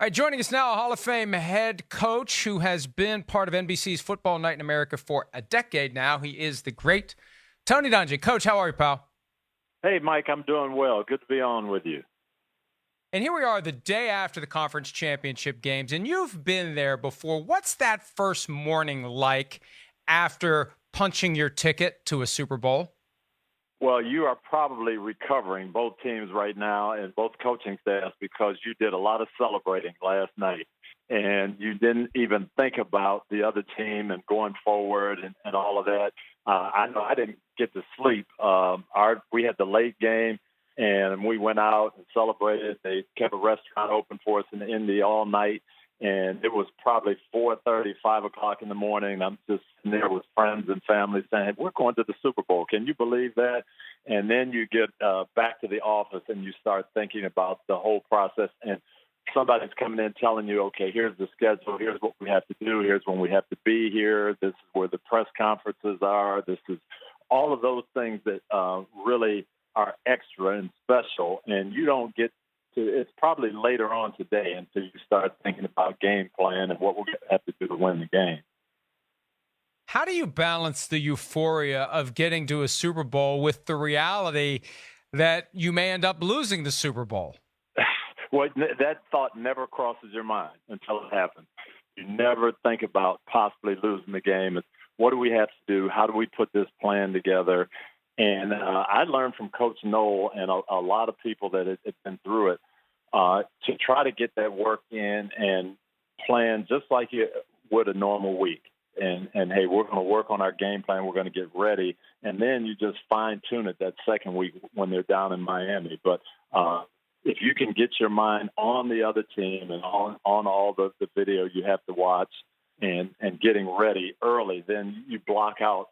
All right, joining us now, a Hall of Fame head coach who has been part of NBC's Football Night in America for a decade now. He is the great Tony Dungy. Coach, how are you, pal? Hey, Mike, I'm doing well. Good to be on with you. And here we are the day after the conference championship games, and you've been there before. What's that first morning like after punching your ticket to a Super Bowl? Well, you are probably recovering, both teams right now and both coaching staffs, because you did a lot of celebrating last night. And you didn't even think about the other team and going forward and all of that. I know I didn't get to sleep. We had the late game, and we went out and celebrated. They kept a restaurant open for us in Indy all night. And it was probably 4:30, 5 o'clock in the morning. I'm just sitting there with friends and family saying, we're going to the Super Bowl. Can you believe that? And then you get back to the office and you start thinking about the whole process. And somebody's coming in telling you, okay, here's the schedule. Here's what we have to do. Here's when we have to be here. This is where the press conferences are. This is all of those things that really are extra and special. And you don't get it's probably later on today until you start thinking about game plan and what we're going to have to do to win the game. How do you balance the euphoria of getting to a Super Bowl with the reality that you may end up losing the Super Bowl? Well, that thought never crosses your mind until it happens. You never think about possibly losing the game. It's what do we have to do? How do we put this plan together? And I learned from Coach Noel and a lot of people that have been through it to try to get that work in and plan just like you would a normal week. And hey, we're going to work on our game plan. We're going to get ready. And then you just fine-tune it that second week when they're down in Miami. But if you can get your mind on the other team and on all the video you have to watch and getting ready early, then you block out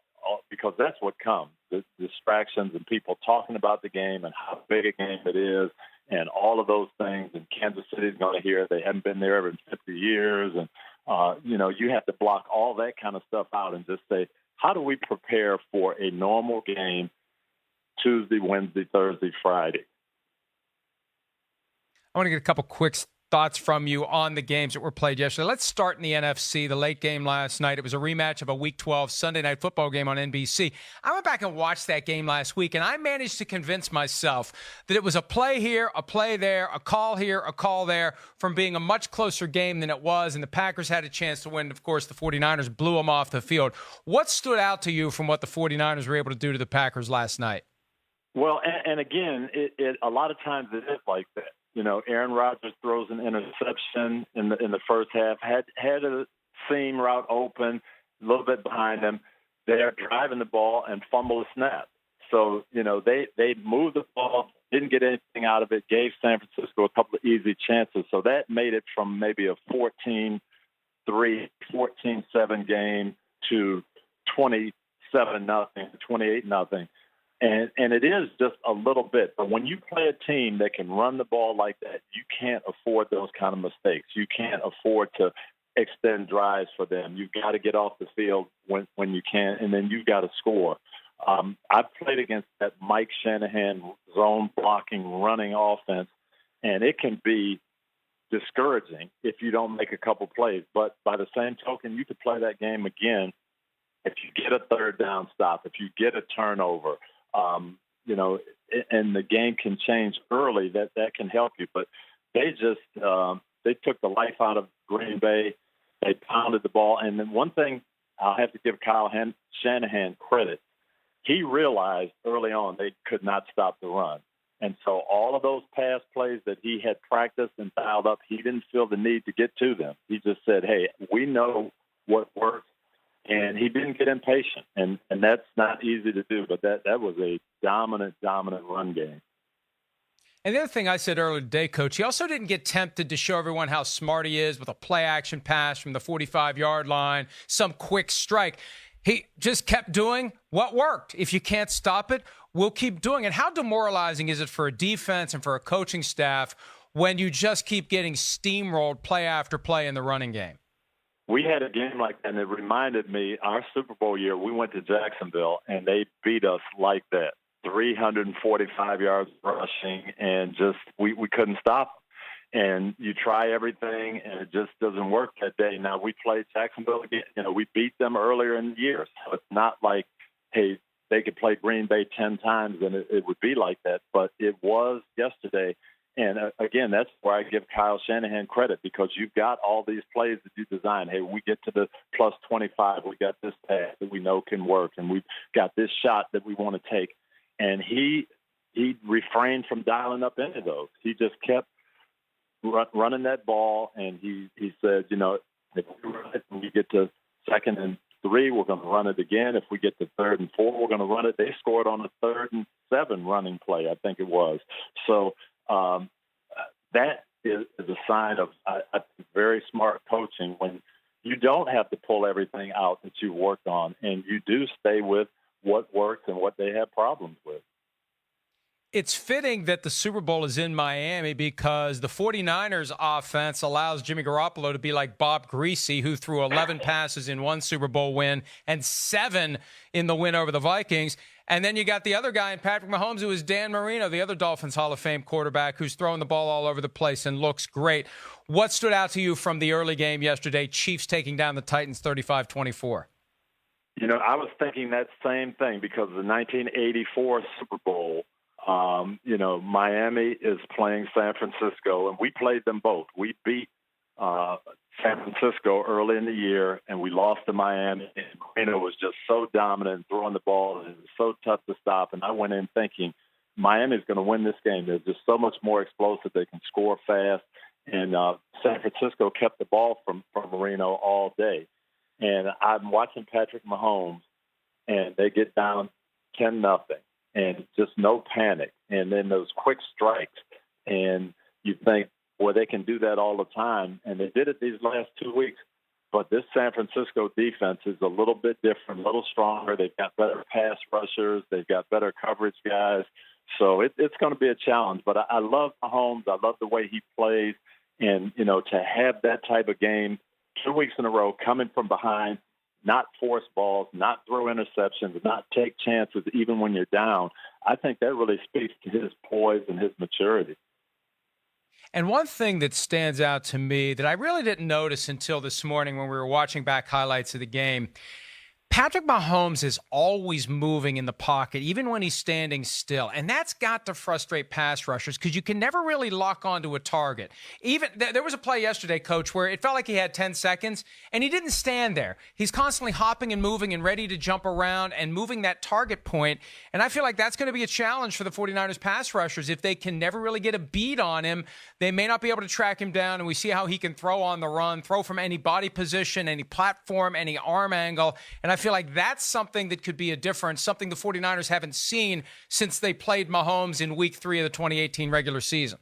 because that's what comes, the distractions and people talking about the game and how big a game it is and all of those things. And Kansas City's going to hear they haven't been there in 50 years. And, you have to block all that kind of stuff out and just say, how do we prepare for a normal game Tuesday, Wednesday, Thursday, Friday? I want to get a couple quick thoughts from you on the games that were played yesterday. Let's start in the NFC, the late game last night. It was a rematch of a Week 12 Sunday night football game on NBC. I went back and watched that game last week, and I managed to convince myself that it was a play here, a play there, a call here, a call there, from being a much closer game than it was, and the Packers had a chance to win. Of course, the 49ers blew them off the field. What stood out to you from what the 49ers were able to do to the Packers last night? Well, and again, it a lot of times it is like that. Aaron Rodgers throws an interception in the first half, had a seam route open, a little bit behind him. They're driving the ball and fumble a snap. So, they moved the ball, didn't get anything out of it, gave San Francisco a couple of easy chances. So that made it from maybe a 14-3, 14-7 game to 27-0, 28-0. And it is just a little bit. But when you play a team that can run the ball like that, you can't afford those kind of mistakes. You can't afford to extend drives for them. You've got to get off the field when you can, and then you've got to score. I've played against that Mike Shanahan zone blocking, running offense, and it can be discouraging if you don't make a couple plays. But by the same token, you could play that game again if you get a third down stop, if you get a turnover. And the game can change early. That can help you. But they just they took the life out of Green Bay. They pounded the ball. And then one thing I'll have to give Kyle Shanahan credit. He realized early on they could not stop the run. And so all of those pass plays that he had practiced and dialed up, he didn't feel the need to get to them. He just said, hey, we know what works. And he didn't get impatient, and that's not easy to do. But that was a dominant run game. And the other thing I said earlier today, Coach, he also didn't get tempted to show everyone how smart he is with a play-action pass from the 45-yard line, some quick strike. He just kept doing what worked. If you can't stop it, we'll keep doing it. How demoralizing is it for a defense and for a coaching staff when you just keep getting steamrolled play after play in the running game? We had a game like that, and it reminded me, our Super Bowl year, we went to Jacksonville, and they beat us like that, 345 yards rushing, and just we couldn't stop and you try everything, and it just doesn't work that day. Now, we played Jacksonville again. We beat them earlier in the year, so it's not like, hey, they could play Green Bay 10 times and it would be like that, but it was yesterday. And again, that's where I give Kyle Shanahan credit, because you've got all these plays that you design. Hey, we get to the plus 25, we got this pass that we know can work, and we've got this shot that we want to take. And he refrained from dialing up any of those. He just kept running that ball, and he said, if we get to 2nd and 3, we're going to run it again. If we get to 3rd and 4, we're going to run it. They scored on a 3rd and 7 running play, I think it was. So that is a sign of very smart coaching, when you don't have to pull everything out that you've worked on, and you do stay with what works and what they have problems with. It's fitting that the Super Bowl is in Miami, because the 49ers offense allows Jimmy Garoppolo to be like Bob Greasy, who threw 11 passes in one Super Bowl win and 7 in the win over the Vikings. And then you got the other guy in Patrick Mahomes, who is Dan Marino, the other Dolphins Hall of Fame quarterback, who's throwing the ball all over the place and looks great. What stood out to you from the early game yesterday, Chiefs taking down the Titans 35-24? I was thinking that same thing, because the 1984 Super Bowl, Miami is playing San Francisco, and we played them both. We beat San Francisco early in the year, and we lost to Miami. And Marino was just so dominant throwing the ball, and it was so tough to stop. And I went in thinking Miami's going to win this game. They're just so much more explosive. They can score fast. And San Francisco kept the ball from Marino all day. And I'm watching Patrick Mahomes, and they get down 10-0. And just no panic. And then those quick strikes. And you think, boy, they can do that all the time. And they did it these last 2 weeks. But this San Francisco defense is a little bit different, a little stronger. They've got better pass rushers. They've got better coverage guys. So it's going to be a challenge. But I love Mahomes. I love the way he plays. And, to have that type of game 2 weeks in a row, coming from behind, not force balls, not throw interceptions, not take chances even when you're down, I think that really speaks to his poise and his maturity. And one thing that stands out to me that I really didn't notice until this morning when we were watching back highlights of the game, Patrick Mahomes is always moving in the pocket, even when he's standing still. And that's got to frustrate pass rushers, because you can never really lock onto a target. Even there was a play yesterday, Coach, where it felt like he had 10 seconds, and he didn't stand there. He's constantly hopping and moving and ready to jump around and moving that target point. And I feel like that's going to be a challenge for the 49ers pass rushers. If they can never really get a beat on him, they may not be able to track him down. And we see how he can throw on the run, throw from any body position, any platform, any arm angle. And I feel like that's something that could be a difference, something the 49ers haven't seen since they played Mahomes in week 3 of the 2018 regular season.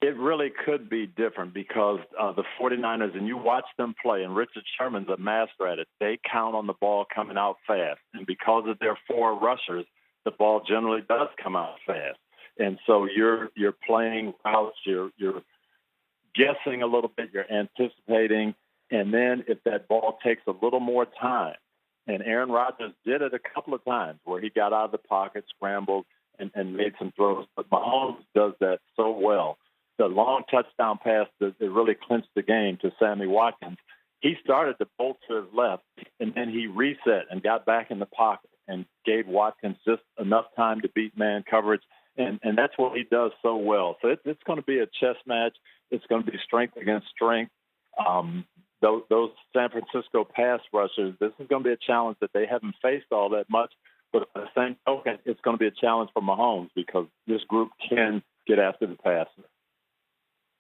It really could be different, because the 49ers, and you watch them play, and Richard Sherman's a master at it, they count on the ball coming out fast. And because of their 4 rushers, the ball generally does come out fast. And so you're playing routes, you're guessing a little bit, you're anticipating, and then if that ball takes a little more time, and Aaron Rodgers did it a couple of times where he got out of the pocket, scrambled, and made some throws. But Mahomes does that so well. The long touchdown pass that really clinched the game to Sammy Watkins, he started to bolt to his left, and then he reset and got back in the pocket and gave Watkins just enough time to beat man coverage. And that's what he does so well. So it's going to be a chess match. It's going to be strength against strength. Those San Francisco pass rushers, this is going to be a challenge that they haven't faced all that much. But at the same token, it's going to be a challenge for Mahomes, because this group can get after the passer.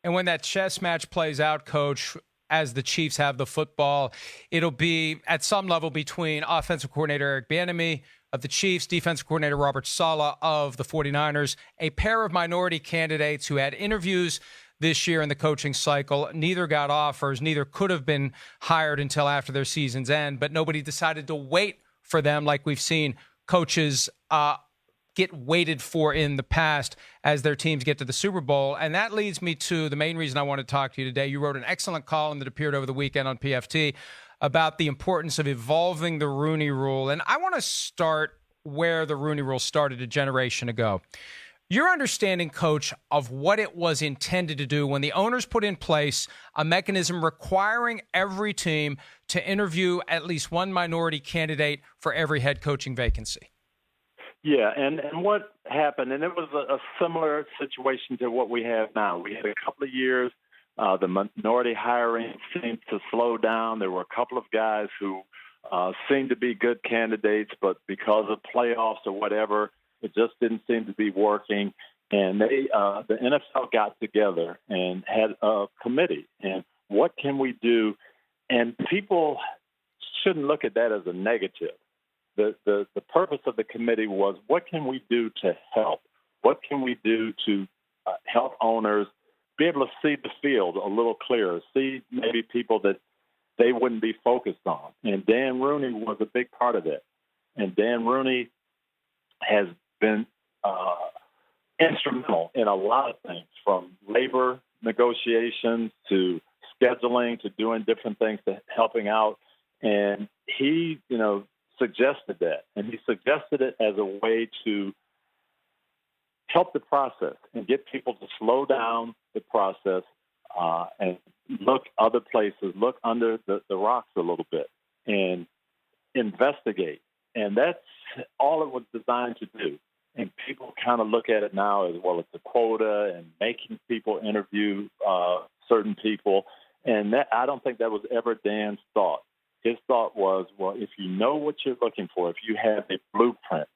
And when that chess match plays out, Coach, as the Chiefs have the football, it'll be at some level between offensive coordinator Eric Bieniemy of the Chiefs, defensive coordinator Robert Saleh of the 49ers, a pair of minority candidates who had interviews this year in the coaching cycle. Neither got offers. Neither could have been hired until after their season's end, but nobody decided to wait for them like we've seen coaches get waited for in the past as their teams get to the Super Bowl. And that leads me to the main reason I want to talk to you today. You wrote an excellent column that appeared over the weekend on PFT about the importance of evolving the Rooney Rule. And I want to start where the Rooney Rule started a generation ago. Your understanding, Coach, of what it was intended to do when the owners put in place a mechanism requiring every team to interview at least one minority candidate for every head coaching vacancy. Yeah, and what happened, and it was a similar situation to what we have now. We had a couple of years, the minority hiring seemed to slow down. There were a couple of guys who seemed to be good candidates, but because of playoffs or whatever, it just didn't seem to be working. And the NFL got together and had a committee. And what can we do? And people shouldn't look at that as a negative. The purpose of the committee was, what can we do to help? What can we do to help owners be able to see the field a little clearer, see maybe people that they wouldn't be focused on? And Dan Rooney was a big part of that. And Dan Rooney has been instrumental in a lot of things, from labor negotiations to scheduling to doing different things to helping out. And he, suggested that. And he suggested it as a way to help the process and get people to slow down the process and look other places, look under the rocks a little bit and investigate. And that's all it was designed to do. And people kind of look at it now as, well, it's a quota and making people interview certain people. And that, I don't think that was ever Dan's thought. His thought was, well, if you know what you're looking for, if you have a blueprint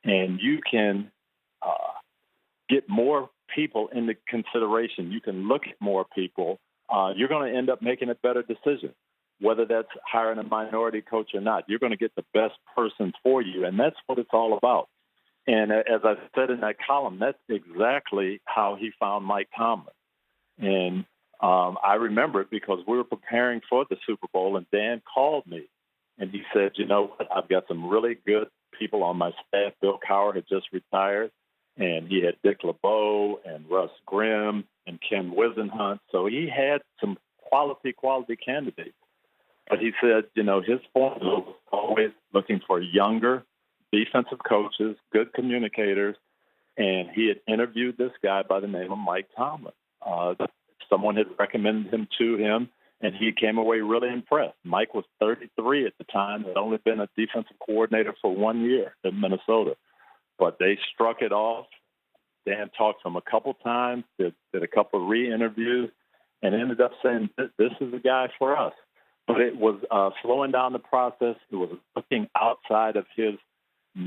and you can get more people into consideration, you can look at more people, you're going to end up making a better decision. Whether that's hiring a minority coach or not, you're going to get the best person for you. And that's what it's all about. And as I said in that column, that's exactly how he found Mike Tomlin. And I remember it because we were preparing for the Super Bowl, and Dan called me, and he said, you know what, I've got some really good people on my staff. Bill Cowher had just retired, and he had Dick LeBeau and Russ Grimm and Ken Wisenhunt. So he had some quality candidates. But he said, his formula was always looking for younger defensive coaches, good communicators, and he had interviewed this guy by the name of Mike Tomlin. Someone had recommended him to him, and he came away really impressed. Mike was 33 at the time, had only been a defensive coordinator for 1 year in Minnesota. But they struck it off. Dan talked to him a couple times, did a couple of re-interviews, and ended up saying, this is the guy for us. But it was slowing down the process. It was looking outside of his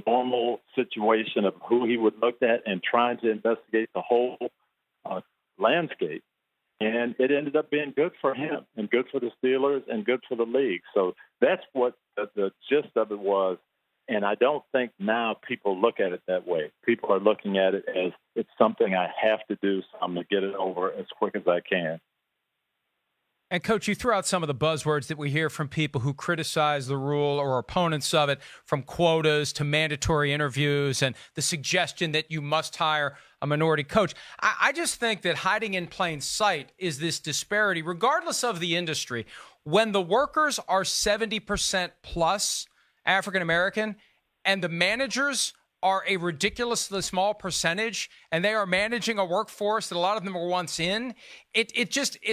normal situation of who he would look at and trying to investigate the whole landscape. And it ended up being good for him and good for the Steelers and good for the league. So that's what the gist of it was. And I don't think now people look at it that way. People are looking at it as it's something I have to do, so I'm going to get it over as quick as I can. And, Coach, you threw out some of the buzzwords that we hear from people who criticize the rule or opponents of it, from quotas to mandatory interviews and the suggestion that you must hire a minority coach. I just think that hiding in plain sight is this disparity, regardless of the industry. When the workers are 70% plus African-American and the managers are a ridiculously small percentage, and they are managing a workforce that a lot of them were once in,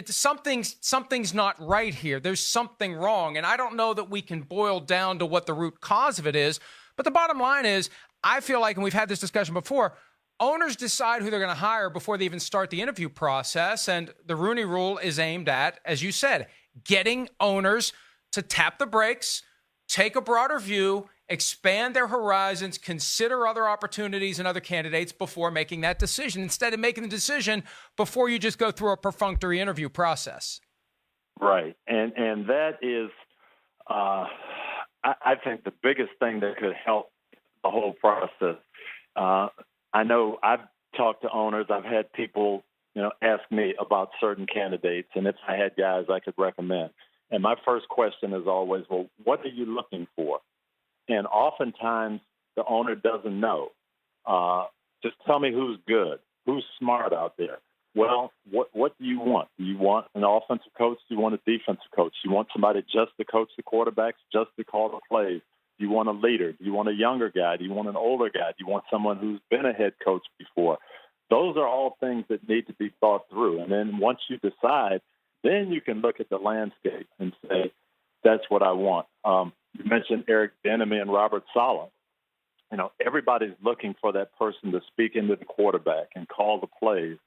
something's not right here. There's something wrong. And I don't know that we can boil down to what the root cause of it is. But the bottom line is, I feel like, and we've had this discussion before, owners decide who they're going to hire before they even start the interview process. And the Rooney Rule is aimed at, as you said, getting owners to tap the brakes, take a broader view, expand their horizons, consider other opportunities and other candidates before making that decision, instead of making the decision before you just go through a perfunctory interview process. Right. And that is, I think, the biggest thing that could help the whole process. I know I've talked to owners. I've had people, ask me about certain candidates, and if I had guys I could recommend. And my first question is always, well, what are you looking for? And oftentimes the owner doesn't know. Just tell me who's good, who's smart out there. Well, what do you want? Do you want an offensive coach? Do you want a defensive coach? Do you want somebody just to coach the quarterbacks, just to call the plays? Do you want a leader? Do you want a younger guy? Do you want an older guy? Do you want someone who's been a head coach before? Those are all things that need to be thought through. And then once you decide, then you can look at the landscape and say, that's what I want. You mentioned Eric Bieniemy and Robert Saleh. Everybody's looking for that person to speak into the quarterback and call the plays.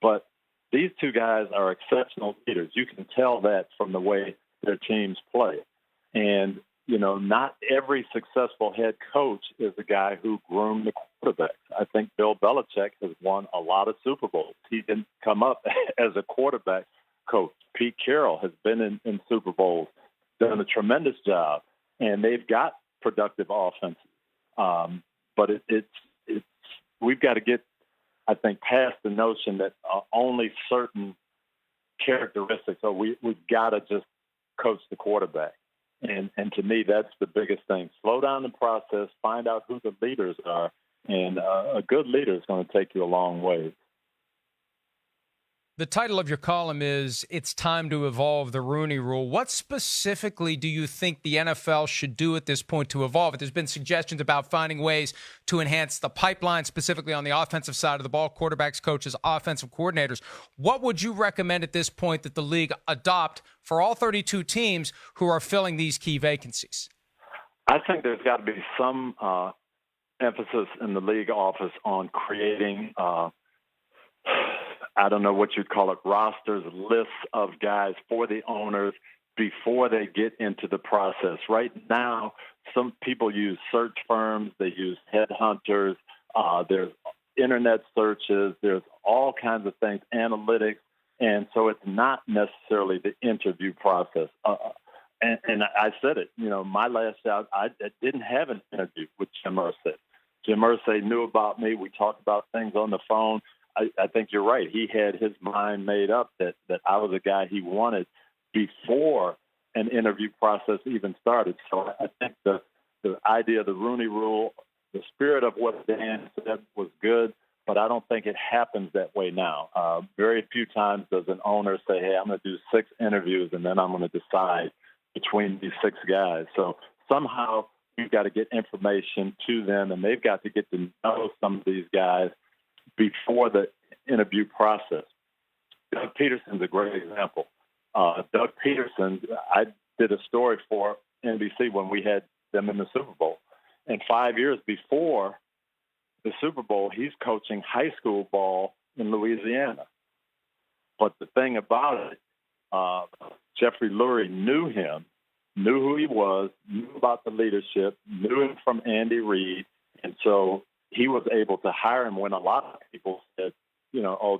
But these two guys are exceptional leaders. You can tell that from the way their teams play. And, not every successful head coach is a guy who groomed the quarterbacks. I think Bill Belichick has won a lot of Super Bowls. He didn't come up as a quarterback coach. Pete Carroll has been in Super Bowls, done a tremendous job, and they've got productive offenses. But we've got to get, I think, past the notion that only certain characteristics, or we've got to just coach the quarterback. And to me, that's the biggest thing. Slow down the process, find out who the leaders are, and a good leader is going to take you a long way. The title of your column is It's Time to Evolve the Rooney Rule. What specifically do you think the NFL should do at this point to evolve it? There's been suggestions about finding ways to enhance the pipeline, specifically on the offensive side of the ball, quarterbacks, coaches, offensive coordinators. What would you recommend at this point that the league adopt for all 32 teams who are filling these key vacancies? I think there's got to be some emphasis in the league office on creating I don't know what you'd call it, rosters, lists of guys for the owners before they get into the process. Right now, some people use search firms, they use headhunters, there's internet searches, there's all kinds of things, analytics, and so it's not necessarily the interview process. And I said it, my last job, I didn't have an interview with Jim Irsay. Jim Irsay knew about me. We talked about things on the phone. I think you're right. He had his mind made up that I was a guy he wanted before an interview process even started. So I think the idea of the Rooney Rule, the spirit of what Dan said was good, but I don't think it happens that way now. Very few times does an owner say, hey, I'm going to do 6 interviews and then I'm going to decide between these 6 guys. So somehow you've got to get information to them, and they've got to get to know some of these guys before the interview process. Doug Peterson's a great example. Doug Peterson, I did a story for NBC when we had them in the Super Bowl. And 5 years before the Super Bowl, he's coaching high school ball in Louisiana. But the thing about it, Jeffrey Lurie knew him, knew who he was, knew about the leadership, knew him from Andy Reid, and so he was able to hire him when a lot of people said,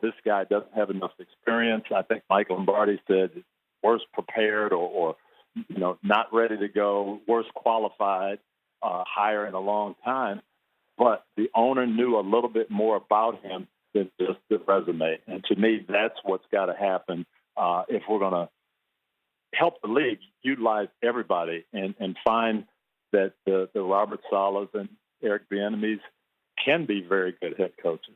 this guy doesn't have enough experience. I think Michael Lombardi said worst prepared or not ready to go, worst qualified hire in a long time. But the owner knew a little bit more about him than just the resume. And to me, that's what's got to happen if we're going to help the league utilize everybody and find that the Robert Salehs and Eric Bieniemys can be very good head coaches.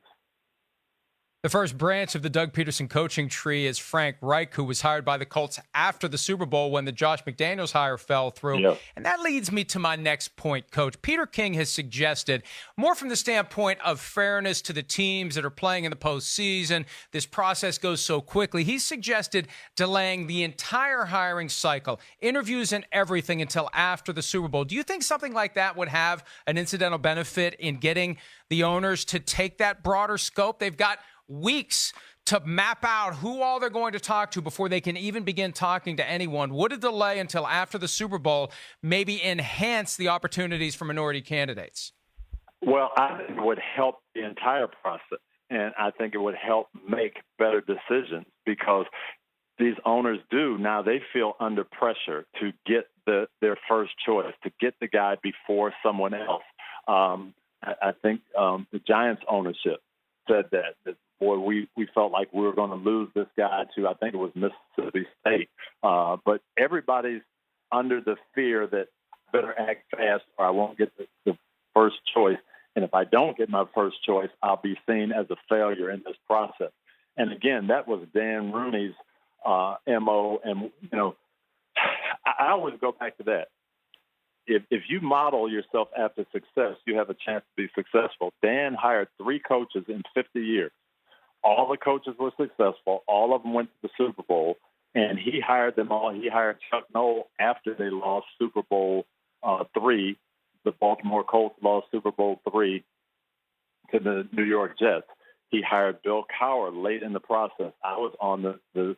The first branch of the Doug Peterson coaching tree is Frank Reich, who was hired by the Colts after the Super Bowl when the Josh McDaniels hire fell through. Yep. And that leads me to my next point, Coach. Peter King has suggested, more from the standpoint of fairness to the teams that are playing in the postseason, this process goes so quickly. He's suggested delaying the entire hiring cycle, interviews and everything until after the Super Bowl. Do you think something like that would have an incidental benefit in getting the owners to take that broader scope? They've got weeks to map out who all they're going to talk to before they can even begin talking to anyone. Would a delay until after the Super Bowl maybe enhance the opportunities for minority candidates? Well, I think it would help the entire process, and I think it would help make better decisions because these owners now they feel under pressure to get their first choice, to get the guy before someone else. I think the Giants ownership said that boy, we felt like we were going to lose this guy to, I think it was Mississippi State. But everybody's under the fear that I better act fast or I won't get the first choice. And if I don't get my first choice, I'll be seen as a failure in this process. And again, that was Dan Rooney's MO. And, I always go back to that. if you model yourself after success, you have a chance to be successful. Dan hired 3 coaches in 50 years. All the coaches were successful. All of them went to the Super Bowl, and he hired them all. He hired Chuck Noll after they lost Super Bowl III. The Baltimore Colts lost Super Bowl III to the New York Jets. He hired Bill Cowher late in the process. I was on the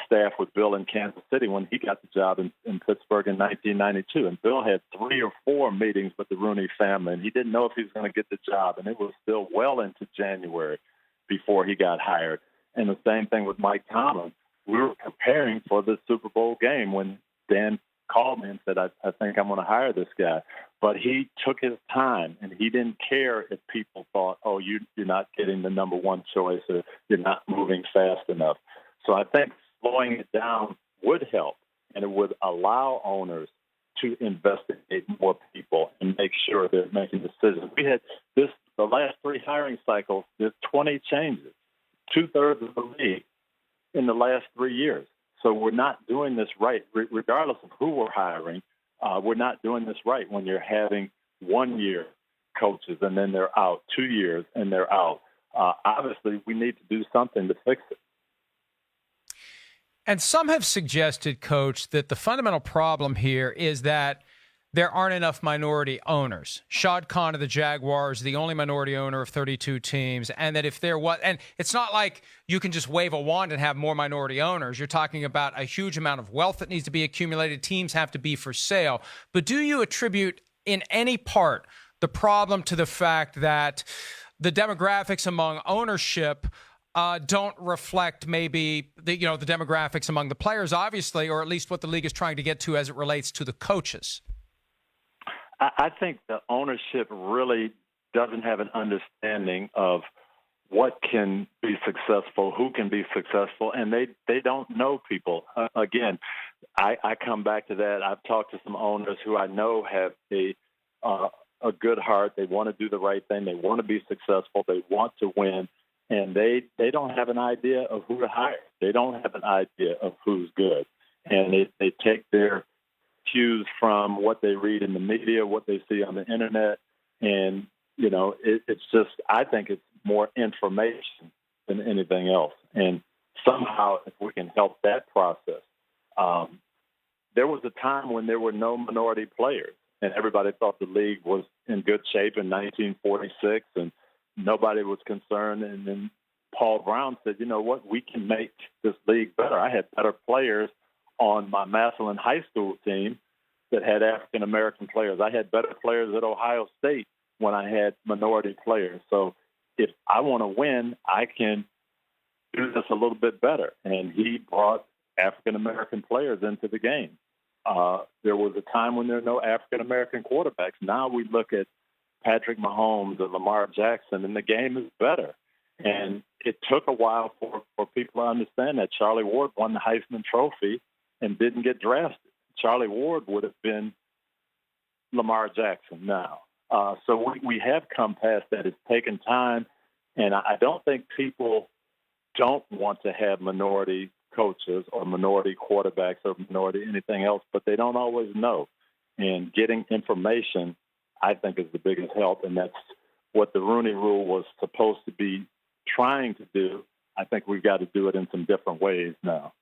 staff with Bill in Kansas City when he got the job in Pittsburgh in 1992. And Bill had 3 or 4 meetings with the Rooney family, and he didn't know if he was going to get the job. And it was still well into January before he got hired. And the same thing with Mike Tomlin. We were preparing for the Super Bowl game when Dan called me and said, I think I'm going to hire this guy. But he took his time, and he didn't care if people thought, oh, you're not getting the number one choice or you're not moving fast enough. So I think slowing it down would help, and it would allow owners to investigate more people and make sure they're making decisions. We had the last 3 hiring cycles, there's 20 changes, 2/3 of the league in the last 3 years. So we're not doing this right, regardless of who we're hiring. We're not doing this right when you're having 1-year coaches and then they're out, 2 years and they're out. Obviously, we need to do something to fix it. And some have suggested, Coach, that the fundamental problem here is that there aren't enough minority owners. Shad Khan of the Jaguars, the only minority owner of 32 teams, and that if there was, and it's not like you can just wave a wand and have more minority owners. You're talking about a huge amount of wealth that needs to be accumulated. Teams have to be for sale. But do you attribute in any part the problem to the fact that the demographics among ownership don't reflect maybe the demographics among the players, obviously, or at least what the league is trying to get to as it relates to the coaches? I think the ownership really doesn't have an understanding of what can be successful, who can be successful, and they don't know people. Again, I come back to that. I've talked to some owners who I know have a good heart. They want to do the right thing. They want to be successful. They want to win, and they don't have an idea of who to hire. They don't have an idea of who's good, and they take their cues from what they read in the media, what they see on the internet, and it's just, I think it's more information than anything else. And somehow, if we can help that process, there was a time when there were no minority players, and everybody thought the league was in good shape in 1946, and nobody was concerned. And then Paul Brown said, you know what, we can make this league better. I had better players on my Massillon High School team that had African-American players. I had better players at Ohio State when I had minority players. So if I want to win, I can do this a little bit better. And he brought African-American players into the game. There was a time when there were no African-American quarterbacks. Now we look at Patrick Mahomes and Lamar Jackson, and the game is better. And it took a while for people to understand that. Charlie Ward won the Heisman Trophy and didn't get drafted. Charlie Ward would have been Lamar Jackson now. So we have come past that. It's taken time, and I don't think people don't want to have minority coaches or minority quarterbacks or minority anything else, but they don't always know. And getting information, I think, is the biggest help, and that's what the Rooney Rule was supposed to be trying to do. I think we've got to do it in some different ways now.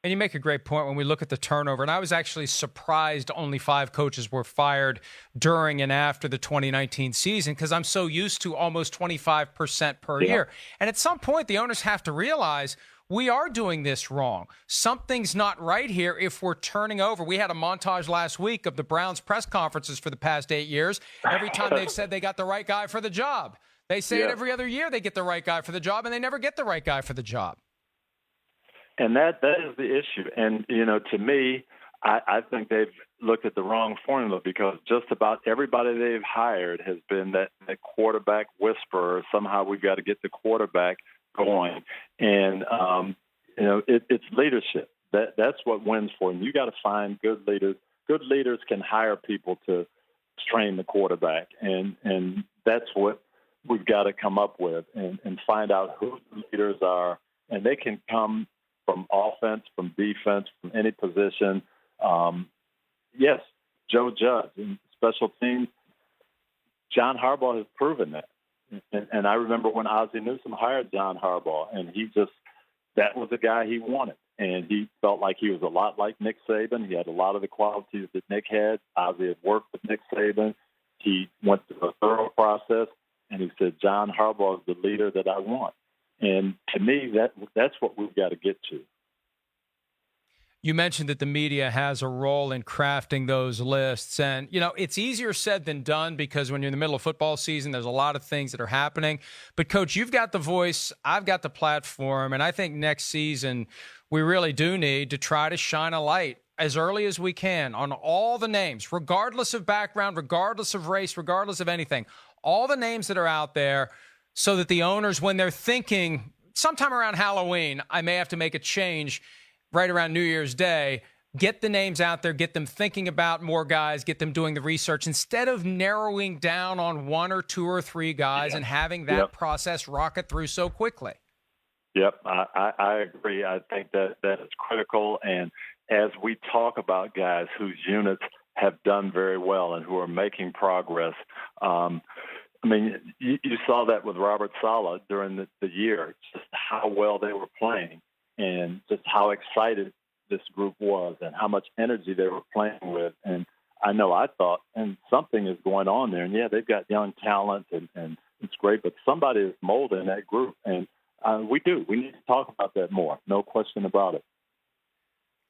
And you make a great point when we look at the turnover. And I was actually surprised only 5 coaches were fired during and after the 2019 season because I'm so used to almost 25% per year. And at some point, the owners have to realize we are doing this wrong. Something's not right here if we're turning over. We had a montage last week of the Browns press conferences for the past 8 years. Every time they've said they got the right guy for the job. They say it every other year they get the right guy for the job, and they never get the right guy for the job. And that is the issue. And, to me, I think they've looked at the wrong formula because just about everybody they've hired has been that quarterback whisperer. Somehow we've got to get the quarterback going. And, it's leadership. That's what wins for them. You got to find good leaders. Good leaders can hire people to train the quarterback. And that's what we've got to come up with and find out who the leaders are. And they can come from offense, from defense, from any position. Yes, Joe Judge in special teams. John Harbaugh has proven that. And I remember when Ozzie Newsome hired John Harbaugh, and that was the guy he wanted. And he felt like he was a lot like Nick Saban. He had a lot of the qualities that Nick had. Ozzie had worked with Nick Saban. He went through a thorough process, and he said, John Harbaugh is the leader that I want. And to me, that's what we've got to get to. You mentioned that the media has a role in crafting those lists. And, it's easier said than done because when you're in the middle of football season, there's a lot of things that are happening. But, Coach, you've got the voice. I've got the platform. And I think next season we really do need to try to shine a light as early as we can on all the names, regardless of background, regardless of race, regardless of anything, all the names that are out there so that the owners, when they're thinking sometime around Halloween, I may have to make a change right around New Year's Day, get the names out there, get them thinking about more guys, get them doing the research instead of narrowing down on one or two or three guys and having that process rocket through so quickly. Yep, I agree. I think that is critical. And as we talk about guys whose units have done very well and who are making progress, you saw that with Robert Saleh during the year, just how well they were playing. And just how excited this group was and how much energy they were playing with. And I know I thought, and something is going on there. And, they've got young talent, and it's great. But somebody is molding that group. And we do. We need to talk about that more. No question about it.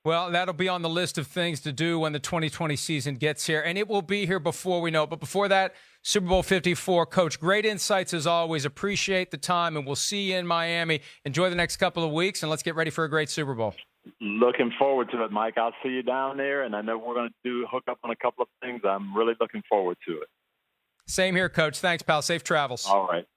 Well, that'll be on the list of things to do when the 2020 season gets here, and it will be here before we know it. But before that, Super Bowl 54. Coach, great insights as always. Appreciate the time, and we'll see you in Miami. Enjoy the next couple of weeks, and let's get ready for a great Super Bowl. Looking forward to it, Mike. I'll see you down there, and I know we're going to hook up on a couple of things. I'm really looking forward to it. Same here, Coach. Thanks, pal. Safe travels. All right.